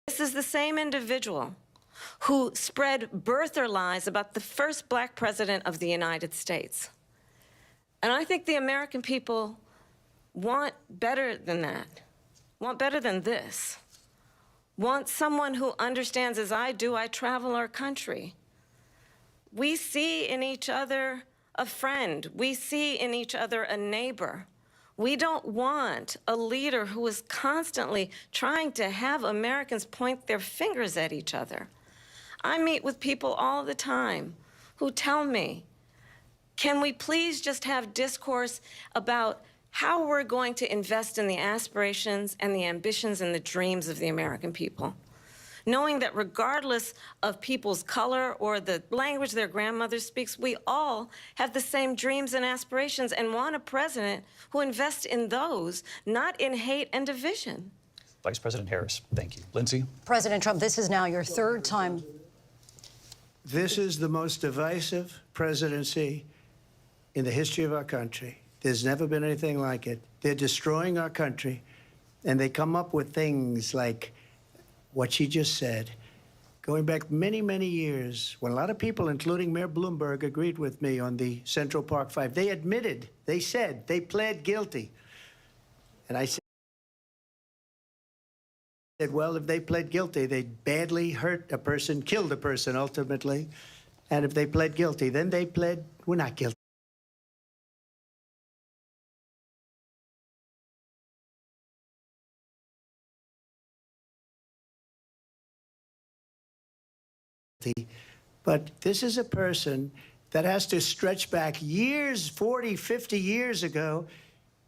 This is the same individual who spread birther lies about the first black president of the United States. And I think the American people want better than that, want better than this, want someone who understands, as I do, I travel our country. We see in each other a friend. We see in each other a neighbor. We don't want a leader who is constantly trying to have Americans point their fingers at each other. I meet with people all the time who tell me, can we please just have discourse about how we're going to invest in the aspirations and the ambitions and the dreams of the American people? Knowing that regardless of people's color or the language their grandmother speaks, we all have the same dreams and aspirations and want a president who invests in those, not in hate and division. Vice President Harris, thank you. Lindsay? President Trump, this is now your third time. This is the most divisive presidency in the history of our country. There's never been anything like it. They're destroying our country, and they come up with things like what she just said, going back many, many years, when a lot of people, including Mayor Bloomberg, agreed with me on the Central Park Five. They admitted, they said, they pled guilty. And I said, well, if they pled guilty, they badly hurt a person, killed a person ultimately. And if they pled guilty, then they pled, we're not guilty. But this is a person that has to stretch back years, 40, 50 years ago,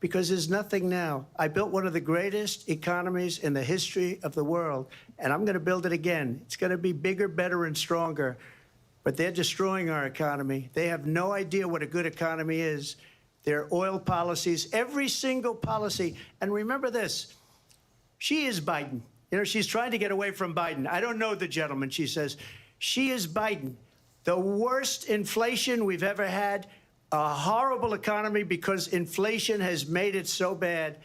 because there's nothing now. I built one of the greatest economies in the history of the world, and I'm going to build it again. It's going to be bigger, better, and stronger. But they're destroying our economy. They have no idea what a good economy is. Their oil policies, every single policy. And remember this, she is Biden. You know, she's trying to get away from Biden. I don't know the gentleman, she says. She is Biden. The worst inflation we've ever had, a horrible economy because inflation has made it so bad,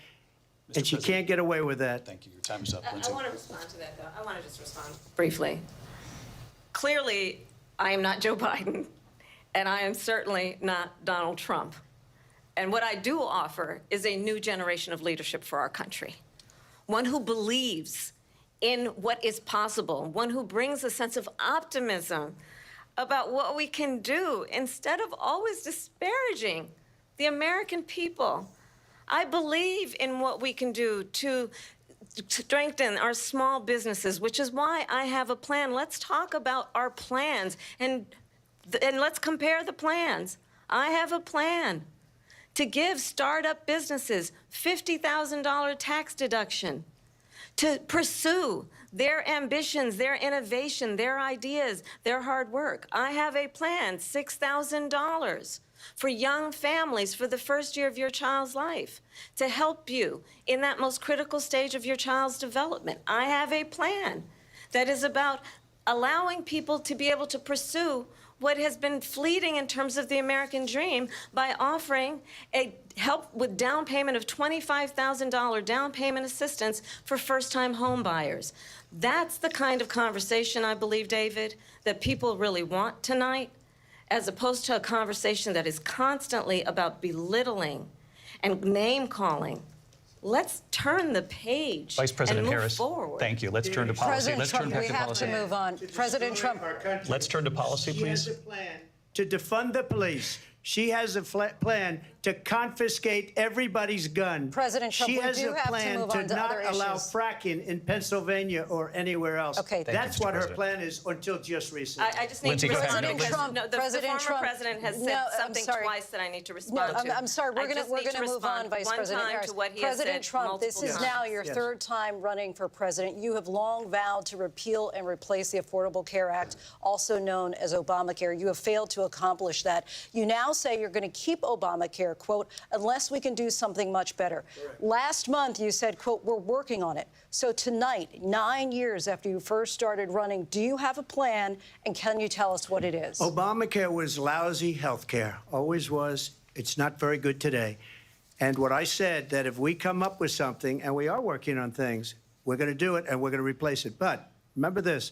and she can't get away with that. Thank you. Your time is up, Lindsay. I want to respond to that, though. I want to just respond briefly. Clearly, I am not Joe Biden, and I am certainly not Donald Trump. And what I do offer is a new generation of leadership for our country, one who believes in what is possible, one who brings a sense of optimism about what we can do instead of always disparaging the American people. I believe in what we can do to strengthen our small businesses, which is why I have a plan. Let's talk about our plans and let's compare the plans. I have a plan to give startup businesses $50,000 tax deduction, to pursue their ambitions, their innovation, their ideas, their hard work. I have a plan, $6,000 for young families for the first year of your child's life, to help you in that most critical stage of your child's development. I have a plan that is about allowing people to be able to pursue what has been fleeting in terms of the American dream by offering a help with down payment of $25,000 down payment assistance for first-time home buyers. That's the kind of conversation, I believe, David, that people really want tonight, as opposed to a conversation that is constantly about belittling and name-calling. Let's turn the page Vice President and move Harris, forward. thank you. Let's turn to policy. President Trump, we have to move on. President Trump, Let's turn to policy, please. She has a plan to defund the police. She has a plan to confiscate everybody's gun. President Trump, she we has do a have to plan move to on to not other allow issues. fracking in Pennsylvania or anywhere else. Okay. That's Mr. what her President. plan is until just recently. I just need Lindsay, to go ahead. respond because Trump, no, the President former Trump, president has said no, I'm something sorry. twice that I need to No, respond to. I'm sorry. We're going to move on, Vice President Harris. President Trump, this is now your third time running for president. You have long vowed to repeal and replace the Affordable Care Act, also known as Obamacare. You have failed to accomplish that. You now say you're going to keep Obamacare, quote, unless we can do something much better. Correct. Last month, you said, quote, we're working on it. So tonight, 9 years after you first started running, do you have a plan, and can you tell us what it is? Obamacare was lousy health care, always was. It's not very good today. And what I said, that if we come up with something, and we are working on things, We're going to do it, and we're going to replace it. But remember this.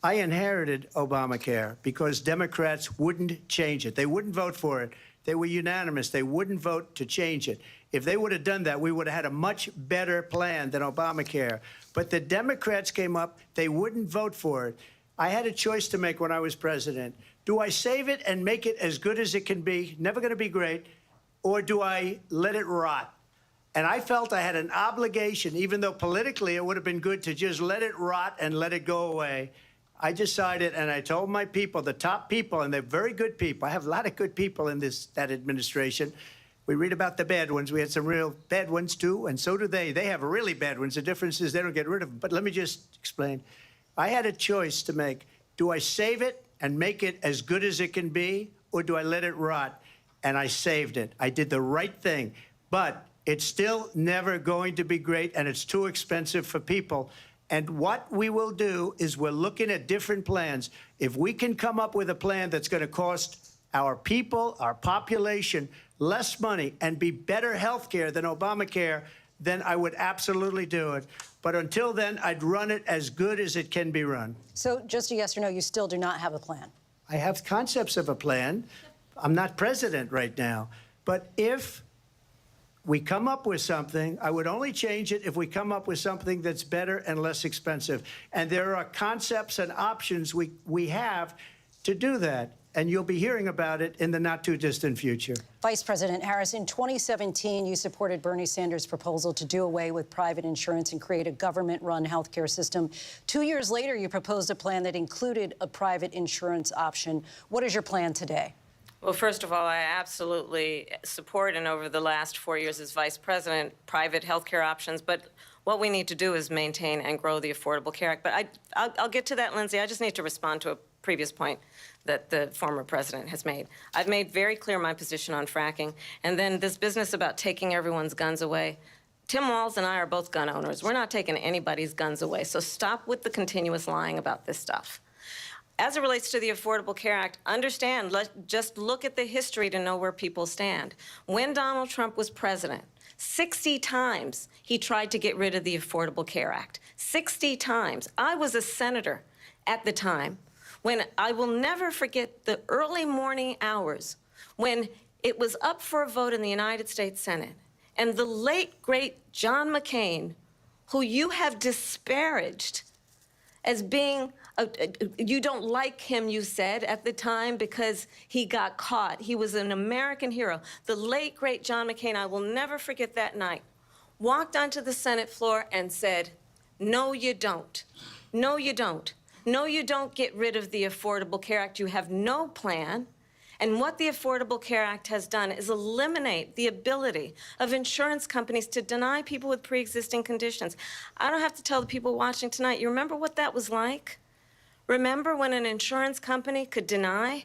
I inherited Obamacare because Democrats wouldn't change it. They wouldn't vote for it. They were unanimous. They wouldn't vote to change it. If they would have done that, we would have had a much better plan than Obamacare. But the Democrats came up. They wouldn't vote for it. I had a choice to make when I was president. Do I save it and make it as good as it can be, never going to be great, or do I let it rot? And I felt I had an obligation, even though politically it would have been good to just let it rot and let it go away. I decided, and I told my people, the top people, and they're very good people. I have a lot of good people in that administration. We read about the bad ones. We had some real bad ones, too, and so do they. They have really bad ones. The difference is they don't get rid of them. But let me just explain. I had a choice to make. Do I save it and make it as good as it can be, or do I let it rot? And I saved it. I did the right thing. But it's still never going to be great, and it's too expensive for people. And what we will do is we're looking at different plans. If we can come up with a plan that's going to cost our people, our population, less money and be better health care than Obamacare, then I would absolutely do it. But until then, I'd run it as good as it can be run. So just a yes or no, you still do not have a plan? I have concepts of a plan. I'm not president right now. But if we come up with something, I would only change it if we come up with something that's better and less expensive. And there are concepts and options we have to do that. And you'll be hearing about it in the not-too-distant future. Vice President Harris, in 2017, you supported Bernie Sanders' proposal to do away with private insurance and create a government-run health care system. 2 years later, you proposed a plan that included a private insurance option. What is your plan today? Well, first of all, I absolutely support, and over the last 4 years as vice president, private health care options. But what we need to do is maintain and grow the Affordable Care Act. But I'll get to that, Lindsay. I just need to respond to a previous point that the former president has made. I've made very clear my position on fracking. And then this business about taking everyone's guns away. Tim Walz and I are both gun owners. We're not taking anybody's guns away. So stop with the continuous lying about this stuff. As it relates to the Affordable Care Act, understand, just look at the history to know where people stand. When Donald Trump was president, 60 times he tried to get rid of the Affordable Care Act. 60 times. I was a senator at the time when I will never forget the early morning hours when it was up for a vote in the United States Senate. And the late, great John McCain, who you have disparaged as being, you don't like him, you said, at the time because he got caught. He was an American hero. The late, great John McCain, I will never forget that night, walked onto the Senate floor and said, no, you don't. No, you don't. No, you don't get rid of the Affordable Care Act. You have no plan. And what the Affordable Care Act has done is eliminate the ability of insurance companies to deny people with pre-existing conditions. I don't have to tell the people watching tonight, you remember what that was like? Remember when an insurance company could deny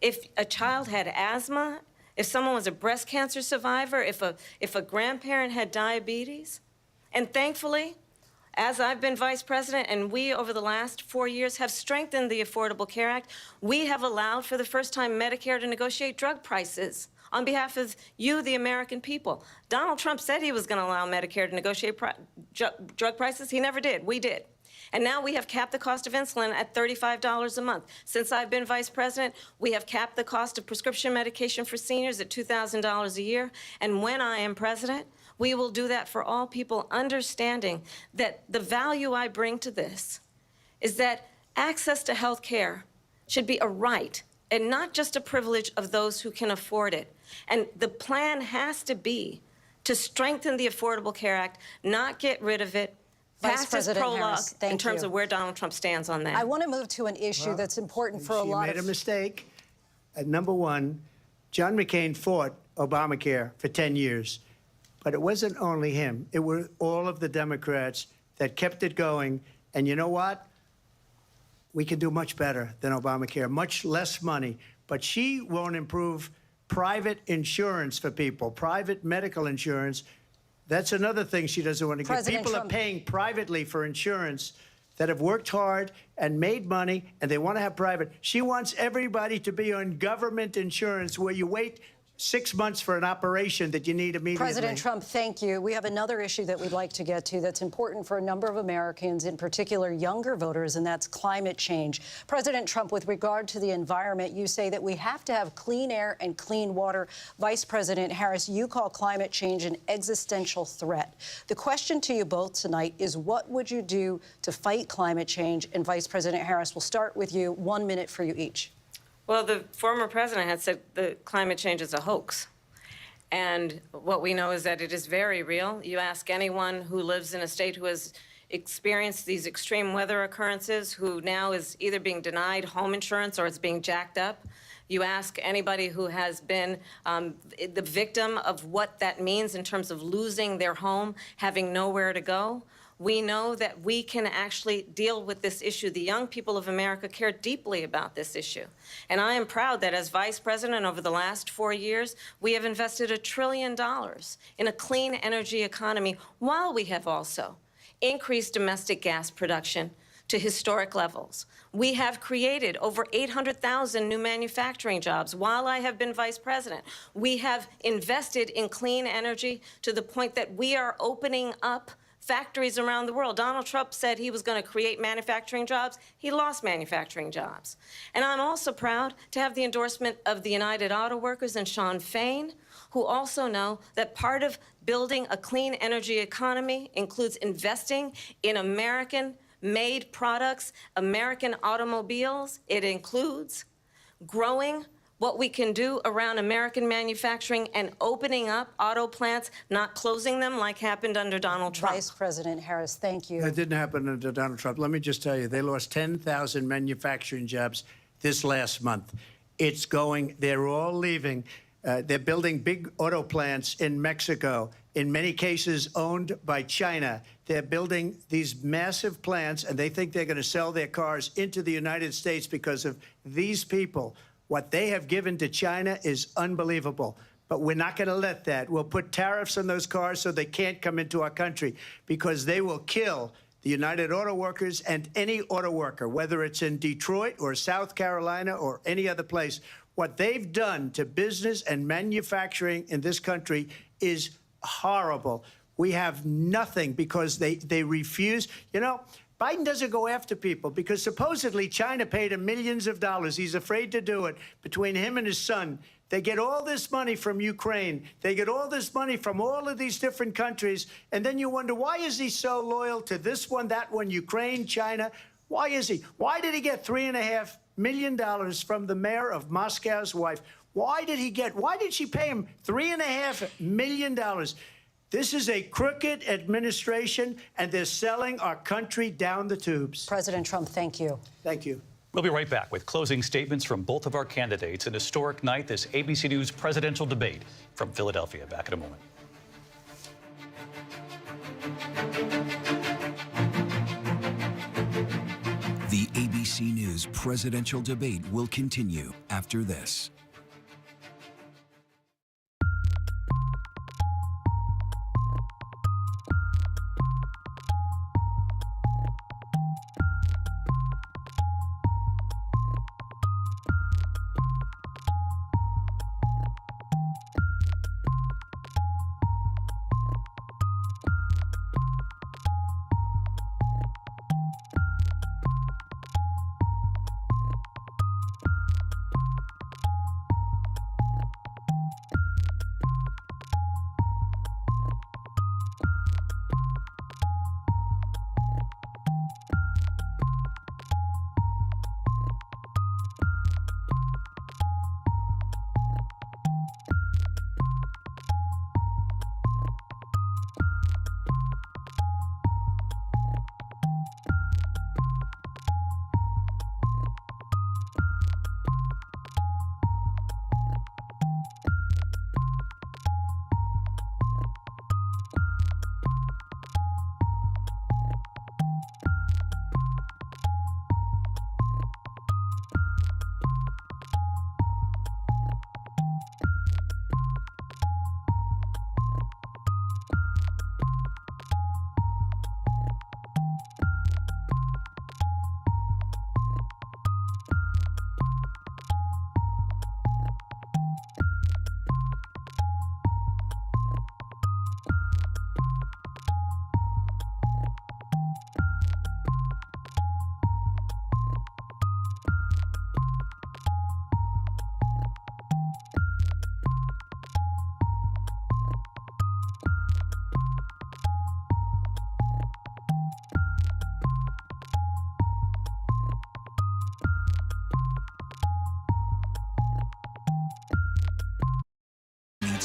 if a child had asthma, if someone was a breast cancer survivor, if a grandparent had diabetes? And thankfully, as I've been vice president and we, over the last 4 years, have strengthened the Affordable Care Act, we have allowed for the first time Medicare to negotiate drug prices on behalf of you, the American people. Donald Trump said he was going to allow Medicare to negotiate drug prices. He never did. We did. And now we have capped the cost of insulin at $35 a month. Since I've been vice president, we have capped the cost of prescription medication for seniors at $2,000 a year. And when I am president, we will do that for all people, understanding that the value I bring to this is that access to health care should be a right and not just a privilege of those who can afford it. And the plan has to be to strengthen the Affordable Care Act, not get rid of it. Vice President prologue Harris, thank in terms you. of where Donald Trump stands on that. I want to move to an issue that's important for a lot of... She made a mistake. Number one, John McCain fought Obamacare for 10 years. But it wasn't only him. It were all of the Democrats that kept it going. And you know what? We can do much better than Obamacare, much less money. But she won't improve private insurance for people, private medical insurance. That's another thing she doesn't want to give. People are paying privately for insurance that have worked hard and made money, and they want to have private. She wants everybody to be on government insurance where you wait 6 months for an operation that you need immediately. President Trump, thank you. We have another issue that we'd like to get to that's important for a number of Americans, in particular younger voters, and that's climate change. President Trump, with regard to the environment, you say that we have to have clean air and clean water. Vice President Harris, you call climate change an existential threat. The question to you both tonight is, what would you do to fight climate change? And Vice President Harris, we'll start with you. 1 minute for you each. Well, the former president had said that climate change is a hoax. And what we know is that it is very real. You ask anyone who lives in a state who has experienced these extreme weather occurrences, who now is either being denied home insurance or it's being jacked up. You ask anybody who has been the victim of what that means in terms of losing their home, having nowhere to go. We know that we can actually deal with this issue. The young people of America care deeply about this issue. And I am proud that as vice president over the last 4 years, we have invested $1 trillion in a clean energy economy, while we have also increased domestic gas production to historic levels. We have created over 800,000 new manufacturing jobs while I have been vice president. We have invested in clean energy to the point that we are opening up factories around the world. Donald Trump said he was going to create manufacturing jobs. He lost manufacturing jobs. And I'm also proud to have the endorsement of the United Auto Workers and Sean Fain, who also know that part of building a clean energy economy includes investing in American-made products, American automobiles. It includes growing what we can do around American manufacturing and opening up auto plants, not closing them like happened under Donald Trump. Vice President Harris, thank you. That didn't happen under Donald Trump. Let me just tell you, they lost 10,000 manufacturing jobs this last month. It's going, they're all leaving. They're building big auto plants in Mexico, in many cases owned by China. They're building these massive plants, and they think they're going to sell their cars into the United States because of these people. What they have given to China is unbelievable. But we're not going to let that. We'll put tariffs on those cars so they can't come into our country, because they will kill the United Auto Workers and any auto worker, whether it's in Detroit or South Carolina or any other place. What they've done to business and manufacturing in this country is horrible. We have nothing because they refuse. You know, Biden doesn't go after people because supposedly China paid him millions of dollars. He's afraid to do it. Between him and his son, they get all this money from Ukraine. They get all this money from all of these different countries. And then you wonder, why is he so loyal to this one, that one, Ukraine, China? Why is he? Why did he get $3.5 million from the mayor of Moscow's wife? Why did she pay him $3.5 million? This is a crooked administration, and they're selling our country down the tubes. President Trump, thank you. Thank you. We'll be right back with closing statements from both of our candidates. An historic night, this ABC News presidential debate from Philadelphia. Back in a moment. The ABC News presidential debate will continue after this.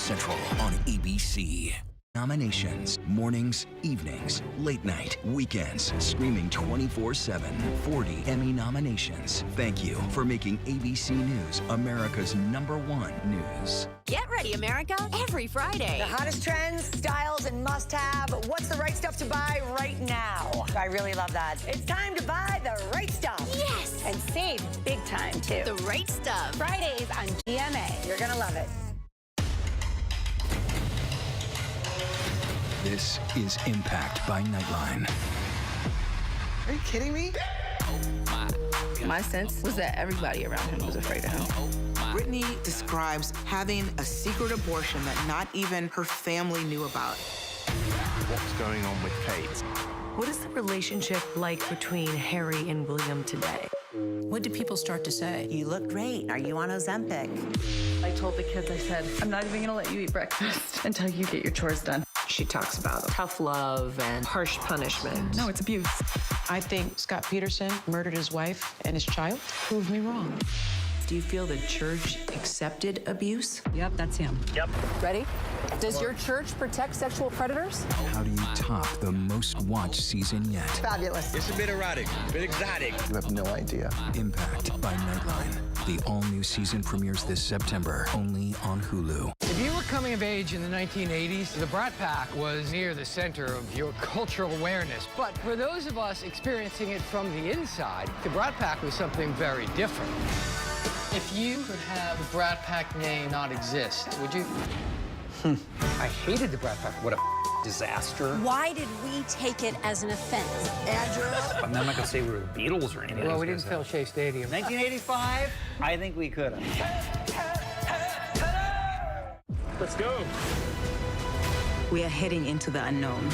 Central on ABC. Nominations, mornings, evenings, late night, weekends, streaming 24/7. 40 Emmy nominations. Thank you for making ABC News America's #1 news. Get ready, America, every Friday. The hottest trends, styles, and must-have. What's the right stuff to buy right now? I really love that. It's time to buy the right stuff. Yes! And save big time, too. The right stuff. Fridays on GMA. You're going to love it. This is Impact by Nightline. Are you kidding me? My sense was that everybody around him was afraid of him. Brittany describes having a secret abortion that not even her family knew about. What's going on with Kate? What is the relationship like between Harry and William today? What did people start to say? You look great. Are you on Ozempic? I told the kids, I said, I'm not even gonna let you eat breakfast until you get your chores done. She talks about tough love and harsh punishment. No, it's abuse. I think Scott Peterson murdered his wife and his child. Prove me wrong. Do you feel the church accepted abuse? Yep, that's him. Yep. Ready? Does your church protect sexual predators? How do you top the most watched season yet? Fabulous. It's a bit erratic, a bit exotic. You have no idea. Impact by Nightline. The all-new season premieres this September, only on Hulu. If you were coming of age in the 1980s, the Brat Pack was near the center of your cultural awareness. But for those of us experiencing it from the inside, the Brat Pack was something very different. If you could have the Brat Pack name not exist, would you? I hated the Brat Pack. What a disaster. Why did we take it as an offense? Andrew? I'm not going to say we were the Beatles or anything. Well, we didn't fill Shea Stadium. 1985? I think we could have. Let's go. We are heading into the unknown.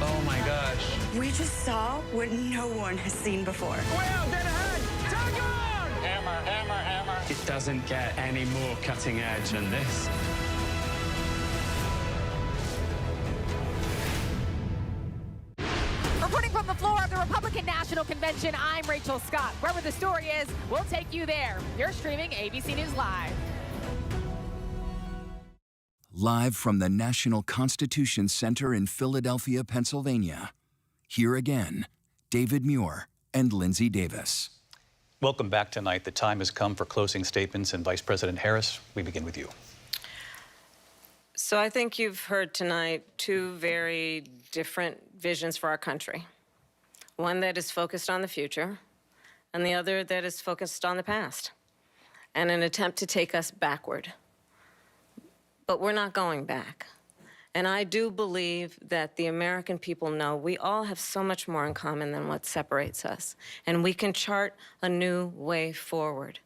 Oh, my gosh. We just saw what no one has seen before. Well, dead ahead. Tag on! Hammer, hammer, hammer. It doesn't get any more cutting edge than this. Reporting from the floor of the Republican National Convention, I'm Rachel Scott. Wherever the story is, we'll take you there. You're streaming ABC News Live. Live from the National Constitution Center in Philadelphia, Pennsylvania. Here again, David Muir and Lindsay Davis. Welcome back tonight. The time has come for closing statements, and Vice President Harris, we begin with you. So I think you've heard tonight two very different visions for our country. One that is focused on the future, and the other that is focused on the past, and an attempt to take us backward. But we're not going back. And I do believe that the American people know we all have so much more in common than what separates us, and we can chart a new way forward.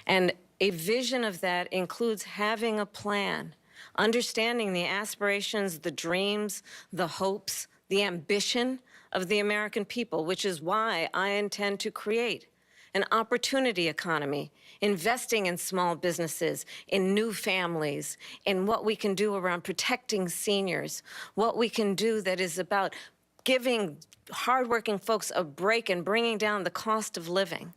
And a vision of that includes having a plan, understanding the aspirations, the dreams, the hopes, the ambition of the American people, which is why I intend to create an opportunity economy, investing in small businesses, in new families, in what we can do around protecting seniors, what we can do that is about giving hardworking folks a break and bringing down the cost of living.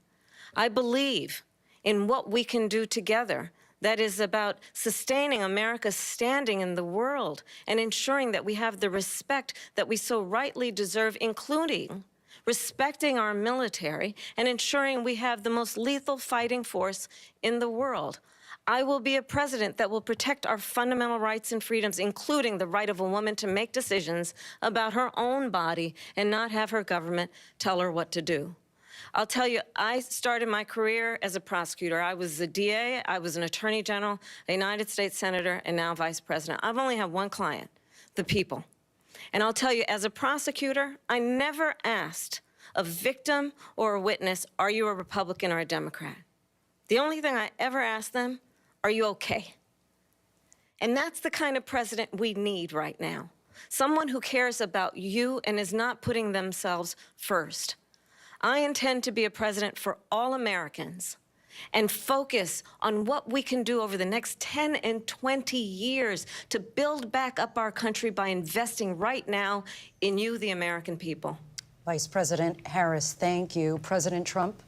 I believe in what we can do together that is about sustaining America's standing in the world and ensuring that we have the respect that we so rightly deserve, including respecting our military and ensuring we have the most lethal fighting force in the world. I will be a president that will protect our fundamental rights and freedoms, including the right of a woman to make decisions about her own body and not have her government tell her what to do. I'll tell you, I started my career as a prosecutor. I was a DA, I was an attorney general, a United States senator, and now vice president. I've only had one client, the people. And I'll tell you, as a prosecutor, I never asked a victim or a witness, are you a Republican or a Democrat? The only thing I ever asked them, are you okay? And that's the kind of president we need right now. Someone who cares about you and is not putting themselves first. I intend to be a president for all Americans and focus on what we can do over the next 10 and 20 years to build back up our country by investing right now in you, the American people. Vice President Harris, thank you. President Trump?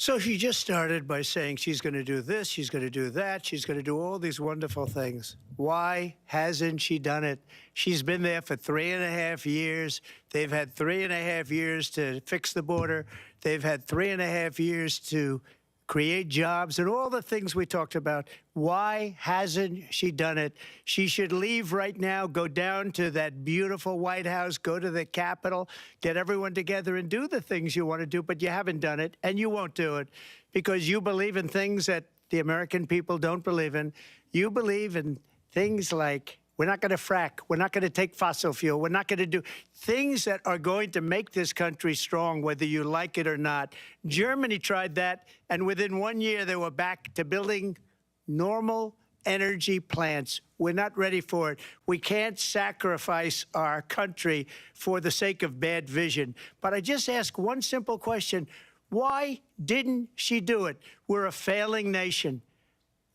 So she just started by saying she's going to do this, she's going to do that, she's going to do all these wonderful things. Why hasn't she done it? She's been there for 3.5 years. They've had 3.5 years to fix the border. They've had 3.5 years to create jobs and all the things we talked about. Why hasn't she done it? She should leave right now, go down to that beautiful White House, go to the Capitol, get everyone together and do the things you want to do, but you haven't done it, and you won't do it because you believe in things that the American people don't believe in. You believe in things like we're not going to frack. We're not going to take fossil fuel. We're not going to do things that are going to make this country strong, whether you like it or not. Germany tried that, and within 1 year, they were back to building normal energy plants. We're not ready for it. We can't sacrifice our country for the sake of bad vision. But I just ask one simple question. Why didn't she do it? We're a failing nation.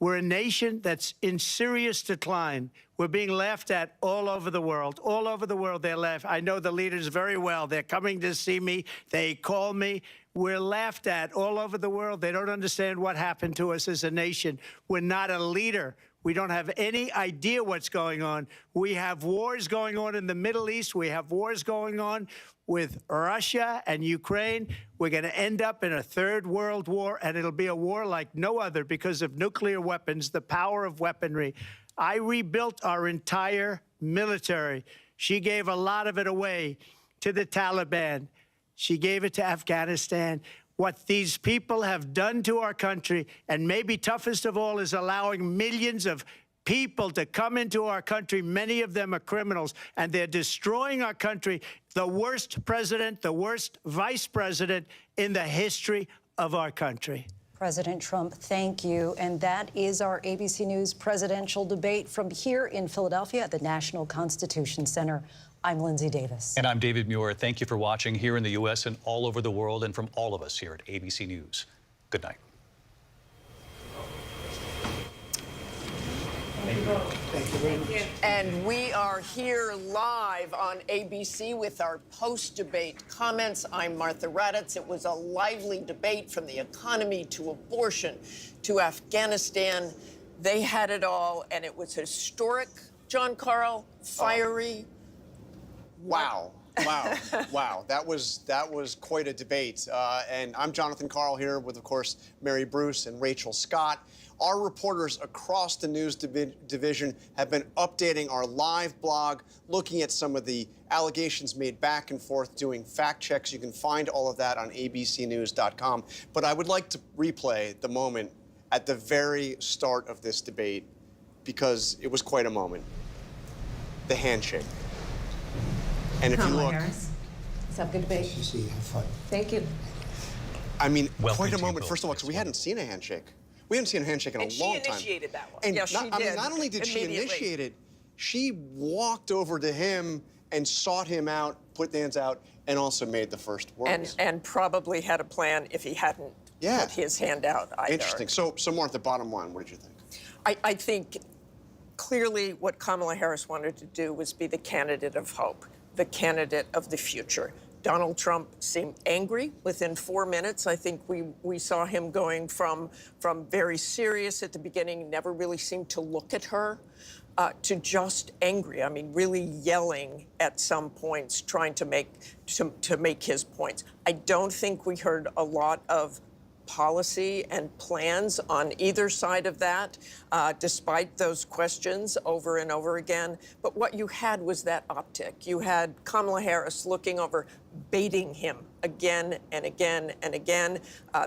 We're a nation that's in serious decline. We're being laughed at all over the world. All over the world, they're laughed. I know the leaders very well. They're coming to see me. They call me. We're laughed at all over the world. They don't understand what happened to us as a nation. We're not a leader. We don't have any idea what's going on. We have wars going on in the Middle East. We have wars going on with Russia and Ukraine. We're going to end up in a third world war, and it'll be a war like no other because of nuclear weapons, the power of weaponry. I rebuilt our entire military. She gave a lot of it away to the Taliban. She gave it to Afghanistan. What these people have done to our country, and maybe toughest of all, is allowing millions of people to come into our country. Many of them are criminals, and they're destroying our country. The worst president, the worst vice president in the history of our country. President Trump, thank you. And that is our ABC News presidential debate from here in Philadelphia at the National Constitution Center. I'm Lindsay Davis. And I'm David Muir. Thank you for watching here in the U.S. and all over the world, and from all of us here at ABC News. Good night. Thank you very much. And we are here live on ABC with our post-debate comments. I'm Martha Raddatz. It was a lively debate from the economy to abortion to Afghanistan. They had it all, and it was historic, John Carl, fiery. Wow. Wow. Wow. That was quite a debate. And I'm Jonathan Carl here with, of course, Mary Bruce and Rachel Scott. Our reporters across the news division have been updating our live blog, looking at some of the allegations made back and forth, doing fact checks. You can find all of that on abcnews.com. But I would like to replay the moment at the very start of this debate because it was quite a moment. The handshake. And if Kamala you look, Harris. Let's have a good debate. Have fun. Thank you. I mean, Welcome quite to a you moment. both. First of all, because we hadn't seen a handshake. We hadn't seen a handshake in a long time. And she initiated that one. And Yes, she did. I mean, not only did she initiate it, she walked over to him and sought him out, put the hands out, and also made the first words. And probably had a plan if he hadn't put his hand out either. Interesting. So more at the bottom line, what did you think? I think clearly what Kamala Harris wanted to do was be the candidate of hope, the candidate of the future. Donald Trump seemed angry within 4 minutes. I think we saw him going from very serious at the beginning, never really seemed to look at her, to just angry. I mean, really yelling at some points, trying to make his points. I don't think we heard a lot of policy and plans on either side of that, despite those questions over and over again. But what you had was that optic. You had Kamala Harris looking over, baiting him again and again and again.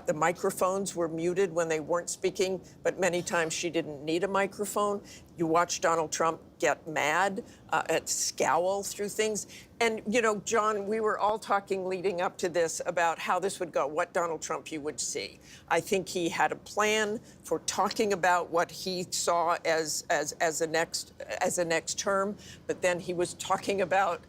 The microphones were muted when they weren't speaking, but many times she didn't need a microphone. You watch Donald Trump get mad, and scowl through things. And, you know, John, we were all talking leading up to this about how this would go, what Donald Trump you would see. I think he had a plan for talking about what he saw as a next term, but then he was talking about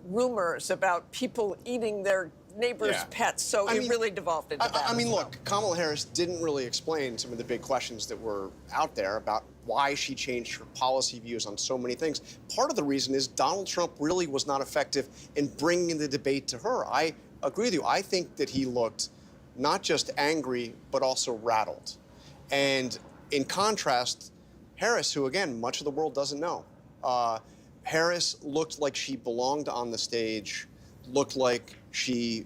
rumors about people eating their neighbors' pets. So it really devolved into that. I mean, look, Kamala Harris didn't really explain some of the big questions that were out there about why she changed her policy views on so many things. Part of the reason is Donald Trump really was not effective in bringing the debate to her. I agree with you. I think that he looked not just angry, but also rattled. And in contrast, Harris, who again, much of the world doesn't know, Harris looked like she belonged on the stage, looked like she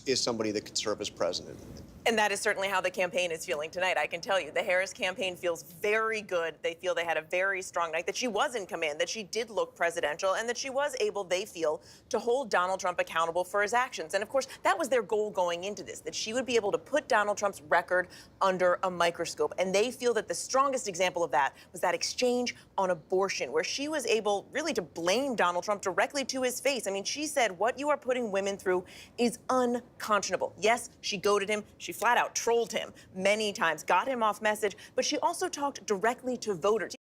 is somebody that could serve as president. And that is certainly how the campaign is feeling tonight. I can tell you, the Harris campaign feels very good. They feel they had a very strong night, that she was in command, that she did look presidential, and that she was able, they feel, to hold Donald Trump accountable for his actions. And of course, that was their goal going into this, that she would be able to put Donald Trump's record under a microscope. And they feel that the strongest example of that was that exchange on abortion, where she was able really to blame Donald Trump directly to his face. I mean, she said, what you are putting women through is unconscionable. Yes, she goaded him. She flat out trolled him many times, got him off message, but she also talked directly to voters.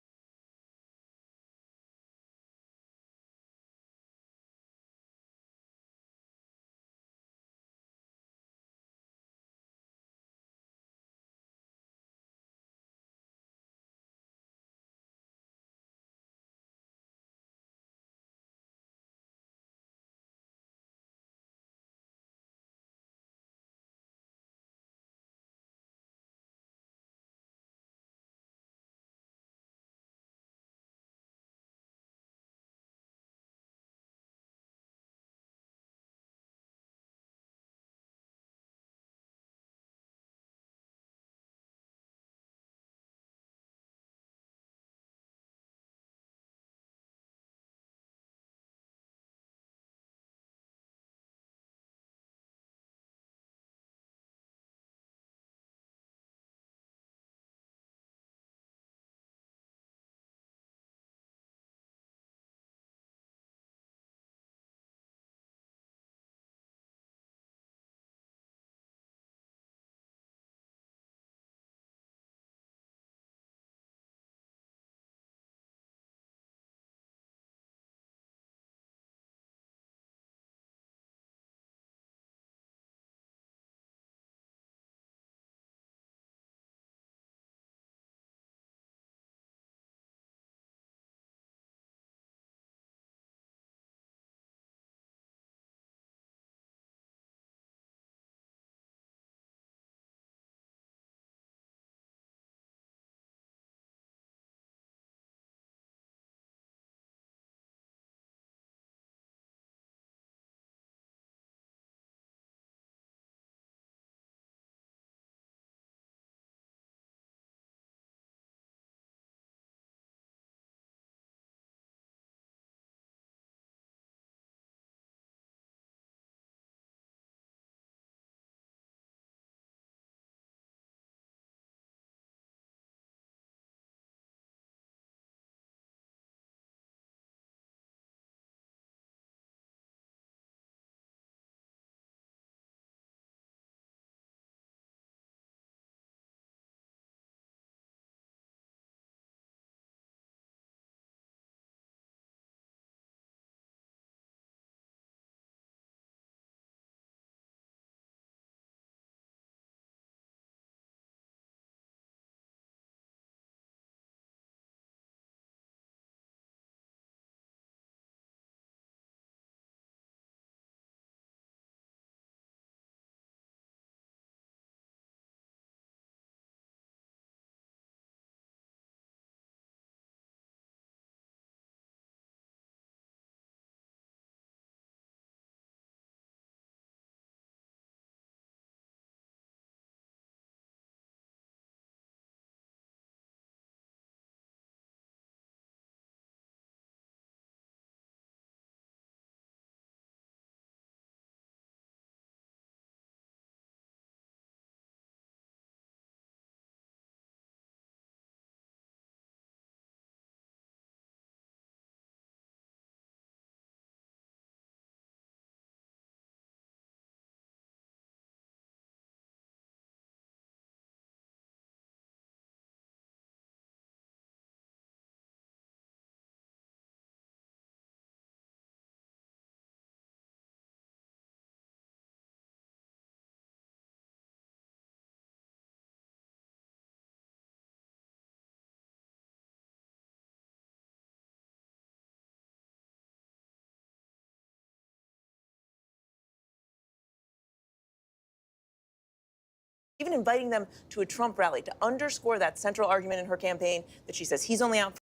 even inviting them to a Trump rally to underscore that central argument in her campaign that she says he's only out